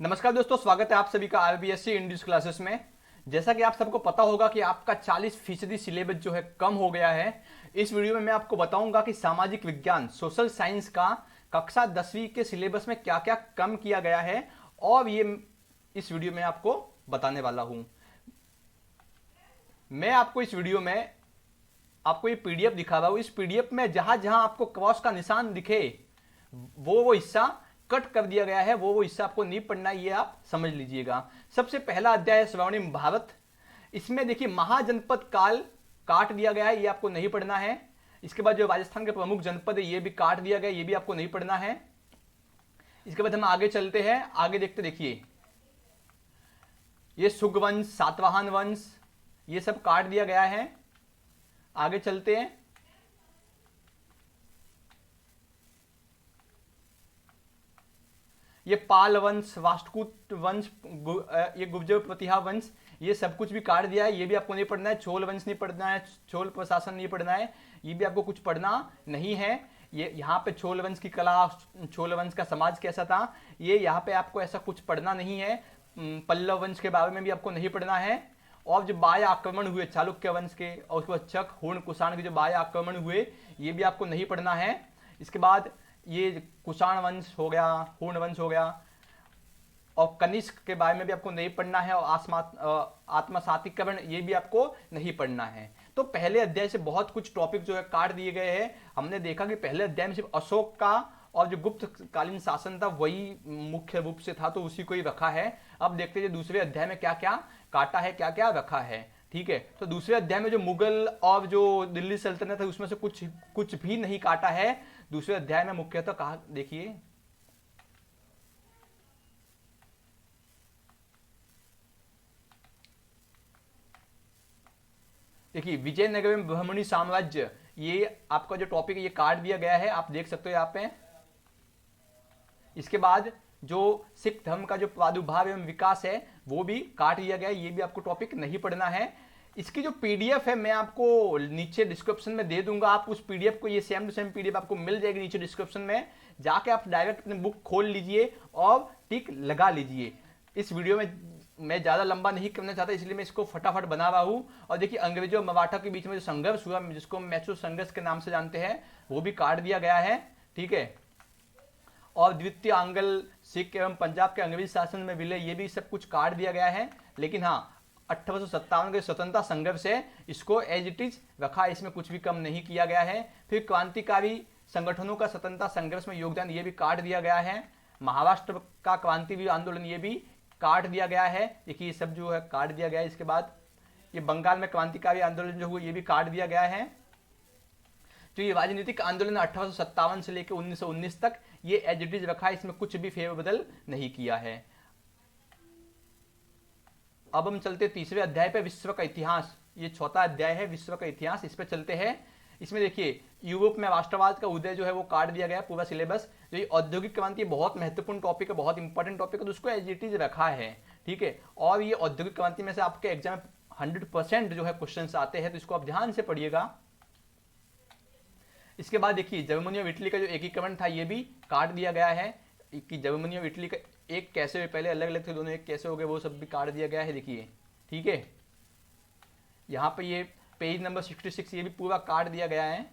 नमस्कार दोस्तों, स्वागत है आप सभी का आरबीएससी इंग्लिश क्लासेस में। जैसा कि आप सबको पता होगा कि आपका 40% सिलेबस जो है कम हो गया है। इस वीडियो में मैं आपको बताऊंगा कि सामाजिक विज्ञान सोशल साइंस का कक्षा 10वीं के सिलेबस में क्या क्या कम किया गया है, और ये इस वीडियो में आपको बताने वाला हूं। मैं आपको इस वीडियो में आपको ये पीडीएफ दिखा रहा हूं। इस पीडीएफ में जहां जहां आपको क्रॉस का निशान दिखे वो हिस्सा कट कर दिया गया है, वो हिस्सा आपको नहीं पढ़ना है, ये आप समझ लीजिएगा। सबसे पहला अध्याय है स्वर्णिम भारत। इसमें देखिए महाजनपद काल काट दिया गया है, ये आपको नहीं पढ़ना है। इसके बाद जो राजस्थान के प्रमुख जनपद है ये भी काट दिया गया है, ये भी आपको नहीं पढ़ना है। इसके बाद हम आगे चलते हैं, आगे देखते देखिए ये सुगवंश, सातवाहन वंश, ये सब काट दिया गया है। आगे चलते हैं, ये पाल वंश, राष्ट्रकूट वंश, ये गुर्जर प्रतिहा वंश, ये सब कुछ भी काट दिया है, ये भी आपको नहीं पढ़ना है। चोल वंश नहीं पढ़ना है, चोल प्रशासन नहीं पढ़ना है, ये भी आपको कुछ पढ़ना नहीं है। ये यहाँ पे चोल वंश की कला, चोल वंश का समाज कैसा था, ये यहाँ पे आपको ऐसा कुछ पढ़ना नहीं है। पल्लव वंश के बारे में भी आपको नहीं पढ़ना है। और जो बाह्य आक्रमण हुए चालुक्य वंश के, और उसके बाद चक, हुण, कुषाण के जो बाह्य आक्रमण हुए, ये भी आपको नहीं पढ़ना है। इसके बाद ये कुषाण वंश हो गया, हुण वंश हो गया, और कनिष्क के बारे में भी आपको नहीं पढ़ना है, और आत्मसातीकरण ये भी आपको नहीं पढ़ना है। तो पहले अध्याय से बहुत कुछ टॉपिक जो है काट दिए गए हैं। हमने देखा कि पहले अध्याय में सिर्फ अशोक का और जो गुप्त कालीन शासन था वही मुख्य रूप से था, तो उसी को ही रखा है। अब देखते हैं दूसरे अध्याय में क्या क्या काटा है, क्या क्या रखा है। ठीक है, तो दूसरे अध्याय में जो मुगल और जो दिल्ली सल्तनत है उसमें से कुछ कुछ भी नहीं काटा है। दूसरे अध्याय में मुख्यतः कहा, देखिए देखिए विजयनगर में ब्राह्मणी साम्राज्य, ये आपका जो टॉपिक है ये काट दिया गया है, आप देख सकते हो यहाँ पे। इसके बाद जो सिख धर्म का जो प्रादुर्भाव एवं विकास है वो भी काट दिया गया है, ये भी आपको टॉपिक नहीं पढ़ना है। इसकी जो पीडीएफ है मैं आपको नीचे डिस्क्रिप्शन में दे दूंगा, आप उस पीडीएफ को, ये सेम टू सेम पीडीएफ आपको मिल जाएगी नीचे डिस्क्रिप्शन में। जाके आप डायरेक्ट अपनी बुक खोल लीजिए और टिक लगा लीजिए। इस वीडियो में मैं ज़्यादा लंबा नहीं करना चाहता, इसलिए मैं इसको फटाफट बना रहा हूँ। और देखिए अंग्रेजों और मराठा के बीच में जो संघर्ष हुआ, जिसको मैसूर संघर्ष के नाम से जानते हैं, वो भी काट दिया गया है। ठीक है, और द्वितीय आंग्ल सिख एवं पंजाब के अंग्रेजी शासन में विलय, ये भी सब कुछ काट दिया गया है। लेकिन हाँ, 1857 के स्वतंत्रता संघर्ष है, इसको एज इट इज रखा, इसमें कुछ भी कम नहीं किया गया है। फिर क्रांतिकारी संगठनों का स्वतंत्रता संघर्ष में योगदान, ये भी काट दिया गया है। महाराष्ट्र का क्रांतिवीर आंदोलन, ये भी काट दिया गया है। देखिए ये सब जो है काट दिया गया है। इसके बाद ये बंगाल में क्रांतिकारी आंदोलन जो हुआ, ये भी काट दिया गया है। जो ये राजनीतिक आंदोलन 1857 से लेकर 1919 तक, ये एज इट इज रखा है, इसमें कुछ भी फेरबदल नहीं किया है। अब हम चलते तीसरे अध्याय पे, विश्व का इतिहास। ये चौथा अध्याय है, विश्व का इतिहास, इस पे चलते हैं। इसमें देखिए यूरोप में राष्ट्रवाद का उदय जो है वो काट दिया गया पूरा सिलेबस। जो ये औद्योगिक क्रांति बहुत महत्वपूर्ण टॉपिक है, बहुत इंपॉर्टेंट टॉपिक है, तो उसको एज इट इज रखा है। ठीक है, और ये औद्योगिक क्रांति में से आपके एग्जाम में 100% जो है क्वेश्चन आते हैं, तो इसको आप ध्यान से पढ़िएगा। इसके बाद देखिए जर्मनी और इटली का जो एकीकरण था, ये भी काट दिया गया है। कि जर्मनी और इटली का एक कैसे हुए, पहले अलग अलग थे दोनों, एक कैसे हो गए, वो सब भी काट दिया गया है। देखिए ठीक है, यहाँ पे ये पेज नंबर 66, ये भी पूरा काट दिया गया है,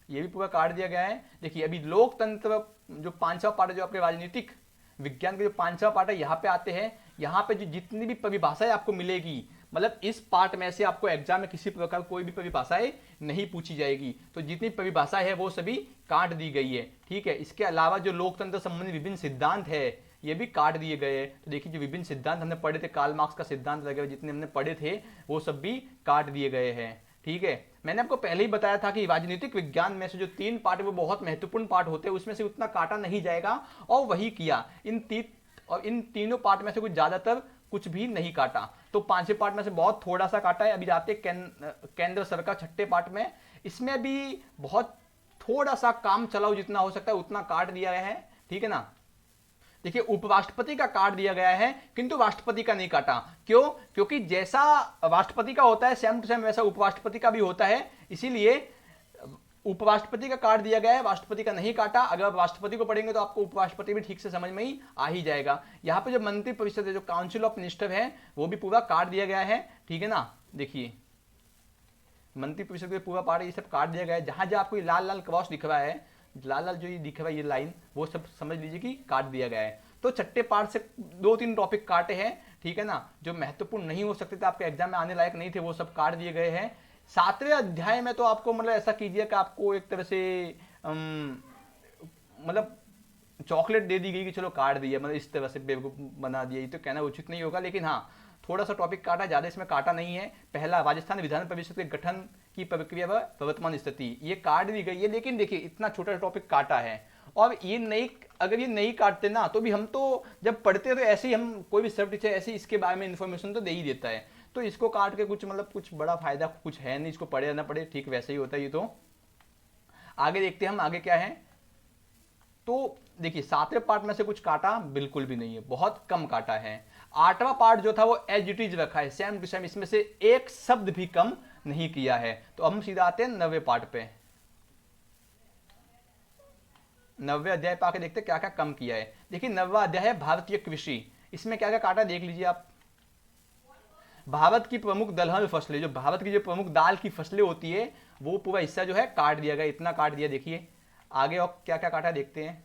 ये भी पूरा काट दिया गया है। देखिए अभी लोकतंत्र जो 5वां पार्ट है, जो आपके राजनीतिक विज्ञान के जो 5वां पार्ट है, यहाँ पे आते हैं। यहाँ पे जो जितनी भी परिभाषाएं आपको मिलेगी, मतलब इस पार्ट में से आपको एग्जाम में किसी प्रकार कोई भी परिभाषाएं नहीं पूछी जाएगी, तो जितनी परिभाषाएं है वो सभी काट दी गई है। ठीक है, इसके अलावा जो लोकतंत्र संबंधी विभिन्न सिद्धांत है ये भी काट दिए गए। तो देखिए जो विभिन्न सिद्धांत हमने पढ़े थे, कार्ल मार्क्स का सिद्धांत वगैरह जितने हमने पढ़े थे, वो सब भी काट दिए गए हैं। ठीक है, मैंने आपको पहले ही बताया था कि राजनीतिक विज्ञान में से जो 3 पार्ट है वो बहुत महत्वपूर्ण पार्ट होते हैं, उसमें से उतना काटा नहीं जाएगा, और वही किया। इन तीनों पार्ट में से कुछ ज्यादातर कुछ भी नहीं काटा। तो 5वें पार्ट में से बहुत थोड़ा सा काटा है। अभी जाते केंद्र सरकार 6ठे पार्ट में, इसमें भी बहुत थोड़ा सा काम चलाओ, जितना हो सकता है उतना काट दिया गया है। ठीक है ना। देखिए उपराष्ट्रपति का काट दिया गया है, किंतु राष्ट्रपति का नहीं काटा। क्यों? क्योंकि जैसा राष्ट्रपति का होता है सेम टू सेम वैसा उपराष्ट्रपति का भी होता है, इसीलिए उपराष्ट्रपति का काट दिया गया है, राष्ट्रपति का नहीं काटा। अगर आप राष्ट्रपति को पढ़ेंगे तो आपको उपराष्ट्रपति भी ठीक से समझ में ही आ ही जाएगा। यहाँ पे जो मंत्री परिषद है, जो काउंसिल ऑफ मिनिस्टर है, वो भी पूरा काट दिया गया है, ठीक है ना। देखिए मंत्री परिषद के पूरा पार्ट ये सब काट दिया गया है। जहां जहां आपको ये लाल लाल क्रॉस दिख रहा है, लाल लाल जो ये दिख रहा है ये लाइन, वो सब समझ लीजिए कि काट दिया गया है। तो छठे पार्ट से 2-3 टॉपिक काटे हैं, ठीक है ना, जो महत्वपूर्ण नहीं हो सकते थे, आपके एग्जाम में आने लायक नहीं थे, वो सब काट दिए गए हैं। 7वें अध्याय में तो आपको मतलब ऐसा कीजिए कि आपको एक तरह से मतलब चॉकलेट दे दी गई कि चलो काट दिया, मतलब इस तरह से बेवकूफ बना दिया, ये तो कहना उचित नहीं होगा, लेकिन हाँ थोड़ा सा टॉपिक काटा, ज्यादा इसमें काटा नहीं है। पहला, राजस्थान विधान परिषद के गठन की प्रक्रिया व वर्तमान स्थिति, ये काट दी गई है, लेकिन देखिए इतना छोटा टॉपिक काटा है। और ये नहीं, अगर ये नहीं काटते ना तो भी हम तो जब पढ़ते तो ऐसे ही हम, कोई भी सब टीचर ऐसे इसके बारे में इन्फॉर्मेशन तो दे ही देता है, तो इसको काट के कुछ मतलब कुछ बड़ा फायदा कुछ है नहीं, इसको पढ़े या ना पढ़े ठीक वैसे ही होता है ये तो। आगे देखते हैं हम आगे क्या है। तो देखिए 7वें पार्ट में से कुछ काटा बिल्कुल भी नहीं है, बहुत कम काटा है। 8वां पार्ट जो था वो एज इट इज रखा है, सेम टू सेम, इसमें से एक शब्द भी कम नहीं किया है। तो अब हम सीधा आते हैं 9वें पार्ट पे। 9वें अध्याय पे आके देखते हैं क्या क्या कम किया है। देखिए 9वां अध्याय है भारतीय कृषि, इसमें क्या क्या काटा देख लीजिए आप। भारत की प्रमुख दलहन फसलें, जो भारत की जो प्रमुख दाल की फसलें होती है, वो पूरा हिस्सा जो है काट दिया गया, इतना काट दिया। देखिए आगे और क्या क्या काटा देखते हैं।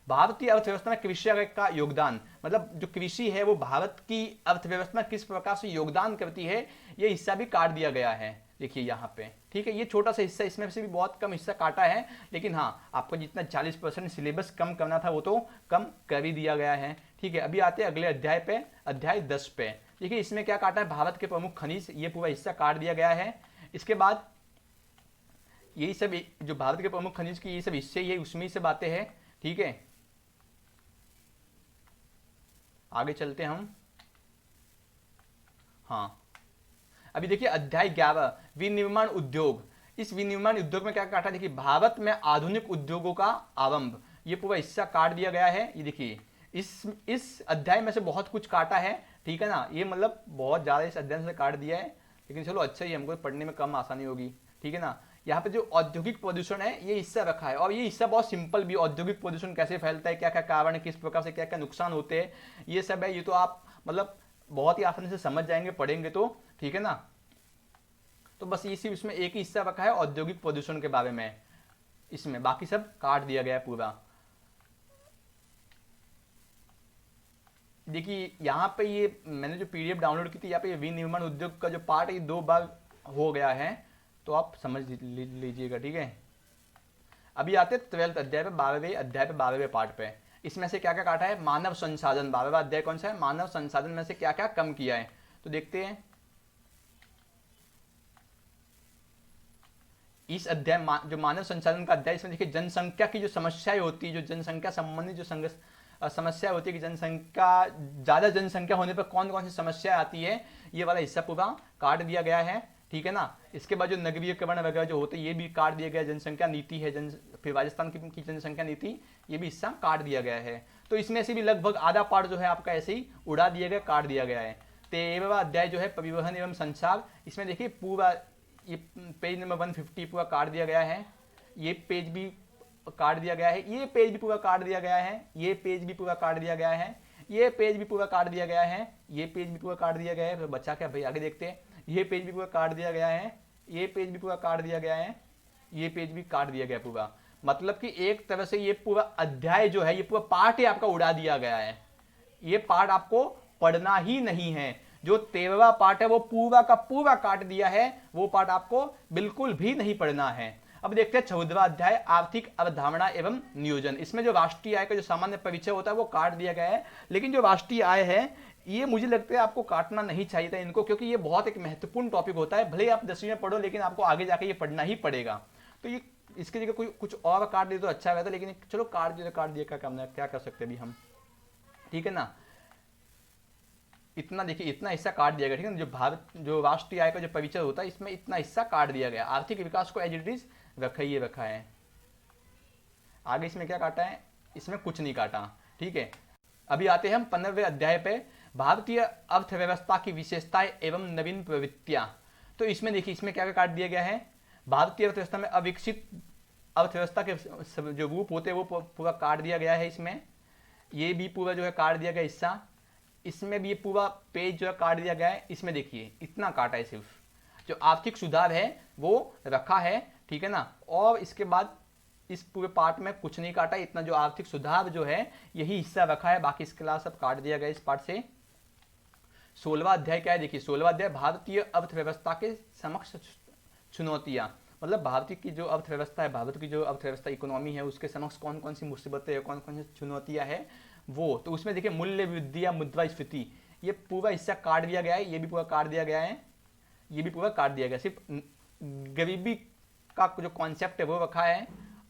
भारतीय अर्थव्यवस्था में कृषि का योगदान, मतलब जो कृषि है वो भारत की अर्थव्यवस्था में किस प्रकार से योगदान करती है, ये हिस्सा भी काट दिया गया है। देखिए यहाँ पे, ठीक है, ये छोटा सा हिस्सा, इसमें से भी बहुत कम हिस्सा काटा है, लेकिन हाँ आपको जितना 40% सिलेबस कम करना था वो तो कम कर ही दिया गया है, ठीक है। अभी आते हैं अगले अध्याय पे, अध्याय 10 पे। देखिए इसमें क्या काटा है, भारत के प्रमुख खनिज, ये पूरा हिस्सा काट दिया गया है। इसके बाद यही सब जो भारत के प्रमुख खनिज की ये सब हिस्से, ये उसमें से बातें हैं, ठीक है। आगे चलते हैं हम। हाँ अभी देखिए अध्याय 11 विनिर्माण उद्योग। इस विनिर्माण उद्योग में क्या काटा, देखिए भारत में आधुनिक उद्योगों का आरंभ, ये पूरा हिस्सा काट दिया गया है। ये देखिए इस अध्याय में से बहुत कुछ काटा है, ठीक है ना, ये मतलब बहुत ज्यादा इस अध्याय से काट दिया है, लेकिन चलो अच्छा ही, हमको पढ़ने में कम आसानी होगी, ठीक है ना। यहाँ पे जो औद्योगिक प्रदूषण है ये हिस्सा रखा है, और ये हिस्सा बहुत सिंपल भी, औद्योगिक प्रदूषण कैसे फैलता है, क्या क्या कारण है, किस प्रकार से क्या क्या नुकसान होते हैं, ये सब है। ये तो आप मतलब बहुत ही आसानी से समझ जाएंगे पढ़ेंगे तो, ठीक है ना। तो बस इसी इसमें एक ही हिस्सा रखा है औद्योगिक प्रदूषण के बारे में, इसमें बाकी सब काट दिया गया है पूरा। देखिए यहाँ पे ये मैंने जो पीडीएफ डाउनलोड की थी, यहाँ पे ये विनिर्माण उद्योग का जो पार्ट है ये 2 बार हो गया है, तो आप समझ लीजिएगा, ठीक है। अभी आते हैं 12वें अध्याय पे, 12वें अध्याय पे 12वें पार्ट पे। इसमें से क्या क्या काटा है, मानव संसाधन, 12वां अध्याय कौन सा है, मानव संसाधन में से क्या क्या कम किया है, तो देखते हैं। इस अध्याय जो मानव संसाधन का अध्याय, इसमें देखिए जनसंख्या की जो समस्याएं होती है, जो जनसंख्या संबंधित जो समस्या होती है कि जनसंख्या, ज्यादा जनसंख्या होने पर कौन कौन सी समस्या आती है, ये वाला हिस्सा पूरा काट दिया गया है, ठीक है ना। इसके बाद जो नगरीकरण वगैरह जो होते हैं ये भी काट दिया गया, जनसंख्या नीति है, फिर राजस्थान की जनसंख्या नीति, ये भी हिस्सा काट दिया गया है। तो इसमें से भी लगभग आधा पार्ट जो है आपका ऐसे ही उड़ा दिया गया, काट दिया गया है। 13वां अध्याय जो है परिवहन एवं संचार, इसमें देखिए पूरा ये पेज नंबर 150 पूरा काट दिया गया है, ये पेज भी काट दिया गया है, ये पेज भी पूरा काट दिया गया है, ये पेज भी पूरा काट दिया गया है, ये पेज भी पूरा काट दिया गया है, ये पेज भी पूरा काट दिया गया है। बचा क्या भाई, आगे देखते हैं। ये पेज भी पूरा काट दिया गया है, ये पेज भी पूरा काट दिया गया है, ये पेज भी काट दिया गया पूरा। मतलब कि एक तरह से ये पूरा अध्याय जो है, ये पूरा पार्ट ही आपका उड़ा दिया गया है, ये पार्ट आपको पढ़ना ही नहीं है। जो 13वां पार्ट है वो पूरा का पूरा काट दिया है, वो पार्ट आपको बिल्कुल भी नहीं पढ़ना है। अब देखते हैं 14वां अध्याय आर्थिक अवधारणा एवं नियोजन। इसमें जो राष्ट्रीय आय का जो सामान्य परिचय होता है वो काट दिया गया है, लेकिन जो राष्ट्रीय आय है ये मुझे लगता है आपको काटना नहीं चाहिए था इनको, क्योंकि ये बहुत एक महत्वपूर्ण टॉपिक होता है। भले ही आप 10वीं में पढ़ो, लेकिन आपको आगे जाके ये पढ़ना ही पड़ेगा। तो ये इसकी जगह कोई कुछ और काट दे तो अच्छा रहता, लेकिन चलो काट दिया, क्या करना, क्या कर सकते अभी हम, ठीक है ना। इतना देखिए, इतना हिस्सा काट दिया गया, ठीक है ना। जो राष्ट्रीय आय का जो परिचय होता है इसमें इतना हिस्सा काट दिया गया। आर्थिक विकास को एज इट इज रखा है। आगे इसमें क्या काटा है, इसमें कुछ नहीं काटा, ठीक है। अभी आते हैं हम 15वें अध्याय पे, भारतीय अर्थव्यवस्था की विशेषताएं एवं नवीन प्रवृत्तियां। तो इसमें देखिए, इसमें क्या क्या काट दिया गया है, भारतीय अर्थव्यवस्था में अविकसित अर्थव्यवस्था के जो रूप होते हैं वो पूरा काट दिया गया है इसमें। ये भी पूरा जो है काट दिया गया हिस्सा, इसमें भी ये पूरा पेज जो है काट दिया गया है। इसमें देखिए इतना काटा है, सिर्फ जो आर्थिक सुधार है वो रखा है, ठीक है ना। और इसके बाद इस पूरे पार्ट में कुछ नहीं काटा, इतना जो आर्थिक सुधार जो है यही हिस्सा रखा है, बाकी इसके अलावा सब काट दिया गया इस पार्ट से। 16वां अध्याय क्या है, देखिए 16वां अध्याय भारतीय अर्थव्यवस्था के समक्ष चुनौतियां, मतलब भारतीय की जो अर्थव्यवस्था है, भारत की जो अर्थव्यवस्था इकोनॉमी है उसके समक्ष कौन कौन सी मुसीबतें है, कौन कौन सी चुनौतियां है वो। तो उसमें देखिए मूल्य वृद्धि या मुद्रास्फीति, ये पूरा हिस्सा काट दिया गया है, ये भी पूरा काट दिया गया है, ये भी पूरा काट दिया गया। सिर्फ गरीबी का जो कॉन्सेप्ट है वो रखा है,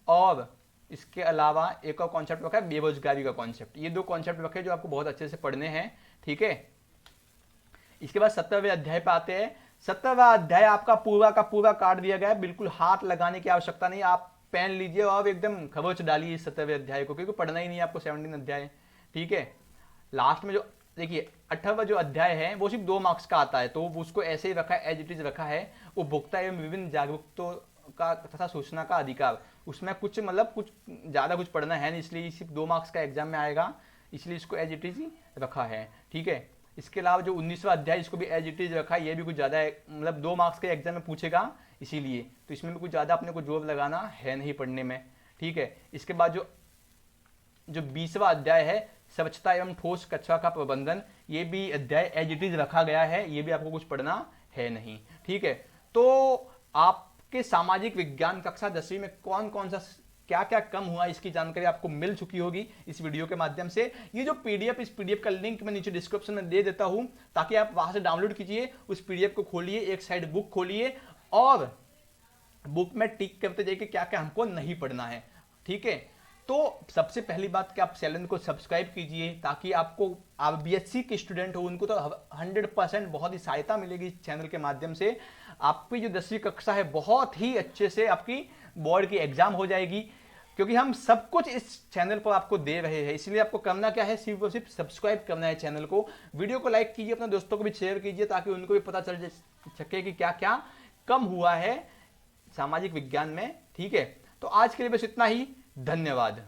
और इसके अलावा एक और कॉन्सेप्ट रखा है बेरोजगारी का कॉन्सेप्ट। ये दो कॉन्सेप्ट रखे जो आपको बहुत अच्छे से पढ़ने हैं, ठीक है। इसके बाद 17वें अध्याय पे आते हैं। 17वां अध्याय आपका पूरा का पूरा काट दिया गया है, बिल्कुल हाथ लगाने की आवश्यकता नहीं, आप पेन लीजिए और एकदम खबोच डालिए 17वें अध्याय को, क्योंकि पढ़ना ही नहीं है आपको 17 अध्याय, ठीक है। लास्ट में जो देखिए 18वां जो अध्याय है वो सिर्फ 2 मार्क्स का आता है, तो उसको ऐसे ही रखा है, एज इट इज रखा है। उपभोक्ता एवं विभिन्न जागरूकता का तथा सूचना का अधिकार, उसमें कुछ मतलब कुछ ज्यादा कुछ पढ़ना है नहीं, इसलिए सिर्फ 2 मार्क्स का एग्जाम में आएगा, इसलिए इसको एज इट इज ही रखा है, ठीक है। इसके अलावा जो 19वां अध्याय इसको भी एज इट इज रखा है, ये भी कुछ ज्यादा मतलब 2 मार्क्स के एग्जाम में पूछेगा, इसीलिए तो इसमें भी कुछ ज्यादा अपने को जोर लगाना है नहीं पढ़ने में, ठीक है। इसके बाद जो 20वां अध्याय है स्वच्छता एवं ठोस कचरा का प्रबंधन, ये भी अध्याय एज इट इज रखा गया है, ये भी आपको कुछ पढ़ना है नहीं, ठीक है। तो आपके सामाजिक विज्ञान कक्षा 10वीं में कौन कौन सा क्या क्या कम हुआ इसकी जानकारी आपको मिल चुकी होगी इस वीडियो के माध्यम से। ये जो पीडीएफ, इस पीडीएफ का लिंक मैं नीचे डिस्क्रिप्शन में दे देता हूं, ताकि आप वहां से डाउनलोड कीजिए, उस पीडीएफ को खोलिए, एक साइड बुक खोलिए और बुक में टिक करते जाइए क्या क्या हमको नहीं पढ़ना है, ठीक है। तो सबसे पहली बात कि आप चैनल को सब्सक्राइब कीजिए, ताकि आपको आप बीएससी के स्टूडेंट हो उनको तो 100% बहुत ही सहायता मिलेगी इस चैनल के माध्यम से। आपकी जो 10वीं कक्षा है बहुत ही अच्छे से आपकी बोर्ड की एग्जाम हो जाएगी, क्योंकि हम सब कुछ इस चैनल पर आपको दे रहे हैं। इसलिए आपको करना क्या है, सिर्फ और सिर्फ सब्सक्राइब करना है चैनल को, वीडियो को लाइक कीजिए, अपने दोस्तों को भी शेयर कीजिए, ताकि उनको भी पता चल सके कि क्या क्या कम हुआ है सामाजिक विज्ञान में, ठीक है। तो आज के लिए बस इतना ही, धन्यवाद।